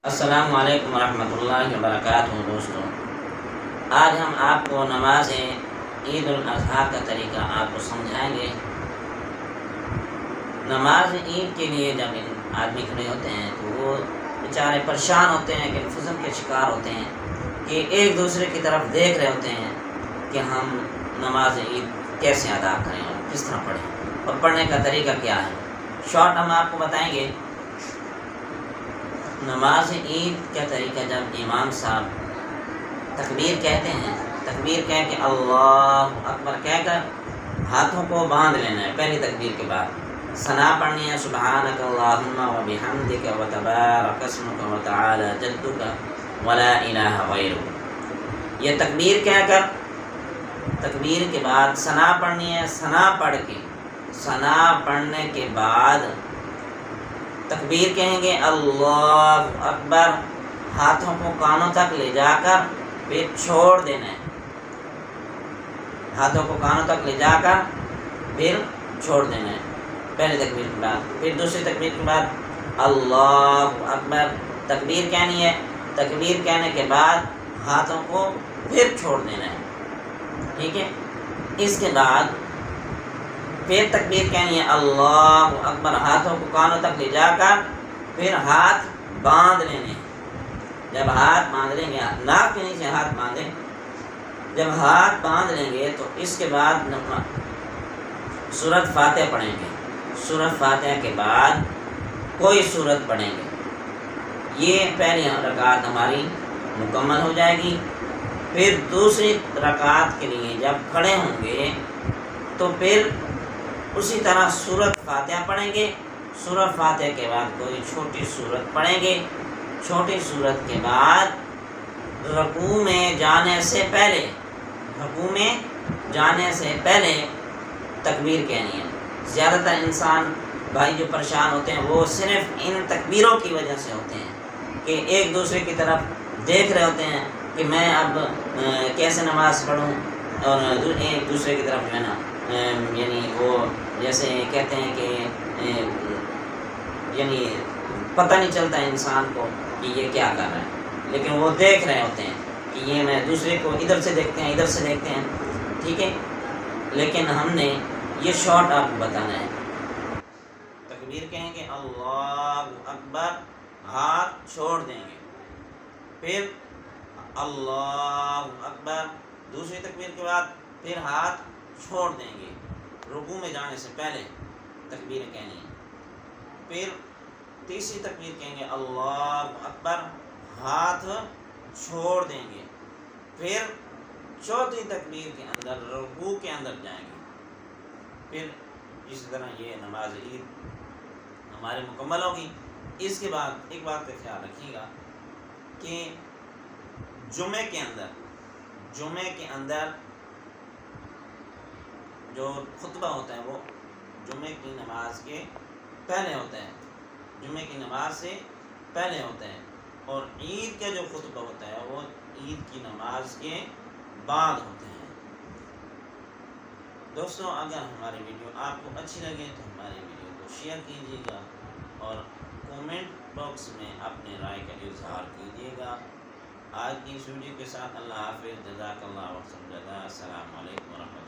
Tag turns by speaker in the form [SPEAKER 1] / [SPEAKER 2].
[SPEAKER 1] السلام علیکم ورحمۃ اللہ وبرکاتہ دوستوں، آج ہم آپ کو نماز عید الاضحیٰ کا طریقہ آپ کو سمجھائیں گے۔ نماز عید کے لیے جب آدمی کھڑے ہوتے ہیں تو وہ بیچارے پریشان ہوتے ہیں، کنفیوژن کے شکار ہوتے ہیں کہ ایک دوسرے کی طرف دیکھ رہے ہوتے ہیں کہ ہم نماز عید کیسے ادا کریں اور کس طرح پڑھیں اور پڑھنے کا طریقہ کیا ہے۔ شارٹ ہم آپ کو بتائیں گے۔ نماز عید کا طریقہ، جب امام صاحب تکبیر کہتے ہیں، تکبیر کہہ کے اللہ اکبر کہہ کر ہاتھوں کو باندھ لینا ہے۔ پہلی تکبیر کے بعد ثنا پڑھنی ہے، سبحانک اللہم و بحمدک و تبارک اسمک و تعالی جدک ولا الہ غیرک۔ یہ تکبیر کہہ کر تکبیر کے بعد ثنا پڑھنی ہے۔ ثنا پڑھ کے، ثنا پڑھنے کے بعد تکبیر کہیں گے اللہ اکبر، ہاتھوں کو کانوں تک لے جا کر پھر چھوڑ دینا ہے۔ ہاتھوں کو کانوں تک لے جا کر پھر چھوڑ دینا ہے پہلی تکبیر کے بعد۔ پھر دوسری تکبیر کے بعد اللہ اکبر، تکبیر کہنی ہے۔ تکبیر کہنے کے بعد ہاتھوں کو پھر چھوڑ دینا ہے، ٹھیک ہے۔ اس کے بعد پھر تکبیر کہنی ہے اللہ اکبر، ہاتھوں کو کانوں تک لے جا کر پھر ہاتھ باندھ لینے ہیں۔ جب ہاتھ باندھ لیں گے، ناک کے نیچے ہاتھ باندھیں، جب ہاتھ باندھ لیں گے تو اس کے بعد سورۃ فاتحہ پڑھیں گے۔ سورۃ فاتحہ کے بعد کوئی سورت پڑھیں گے۔ یہ پہلی رکعت ہماری مکمل ہو جائے گی۔ پھر دوسری رکعت کے لیے جب کھڑے ہوں گے تو پھر اسی طرح سورۃ فاتحہ پڑھیں گے۔ سورۃ فاتحہ کے بعد کوئی چھوٹی سورت پڑھیں گے۔ چھوٹی سورت کے بعد رکوع میں جانے سے پہلے، رکوع میں جانے سے پہلے تکبیر کہنی ہے۔ زیادہ تر انسان بھائی جو پریشان ہوتے ہیں وہ صرف ان تکبیروں کی وجہ سے ہوتے ہیں کہ ایک دوسرے کی طرف دیکھ رہے ہوتے ہیں کہ میں اب کیسے نماز پڑھوں، اور ایک دوسرے کی طرف جو ہے نا یعنی وہ جیسے کہتے ہیں کہ یعنی پتہ نہیں چلتا انسان کو کہ یہ کیا کر رہا ہے، لیکن وہ دیکھ رہے ہوتے ہیں کہ یہ میں دوسرے کو ادھر سے دیکھتے ہیں، ادھر سے دیکھتے ہیں، ٹھیک ہے۔ لیکن ہم نے یہ شارٹ آپ کو بتانا ہے۔ تکبیر کہیں گے اللہ اکبر، ہاتھ چھوڑ دیں گے، پھر اللہ اکبر، دوسری تکبیر کے بعد پھر ہاتھ چھوڑ دیں گے۔ رکوع میں جانے سے پہلے تکبیر کہنی ہے۔ پھر تیسری تکبیر کہیں گے اللہ اکبر، ہاتھ چھوڑ دیں گے۔ پھر چوتھی تکبیر کے اندر رکوع کے اندر جائیں گے۔ پھر اسی طرح یہ نماز عید ہمارے مکمل ہوگی۔ اس کے بعد ایک بات کا خیال رکھیے گا کہ جمعے کے اندر جو خطبہ ہوتا ہے وہ جمعے کی نماز کے پہلے ہوتا ہے، جمعے کی نماز سے پہلے ہوتا ہے، اور عید کا جو خطبہ ہوتا ہے وہ عید کی نماز کے بعد ہوتے ہیں۔ دوستوں، اگر ہماری ویڈیو آپ کو اچھی لگے تو ہماری ویڈیو کو شیئر کیجیے گا اور کومنٹ باکس میں اپنے رائے کا اظہار کیجیے گا۔ آج کی اس ویڈیو کے ساتھ اللہ حافظ، جزاک اللہ خیر، السلام علیکم ورحمۃ اللہ۔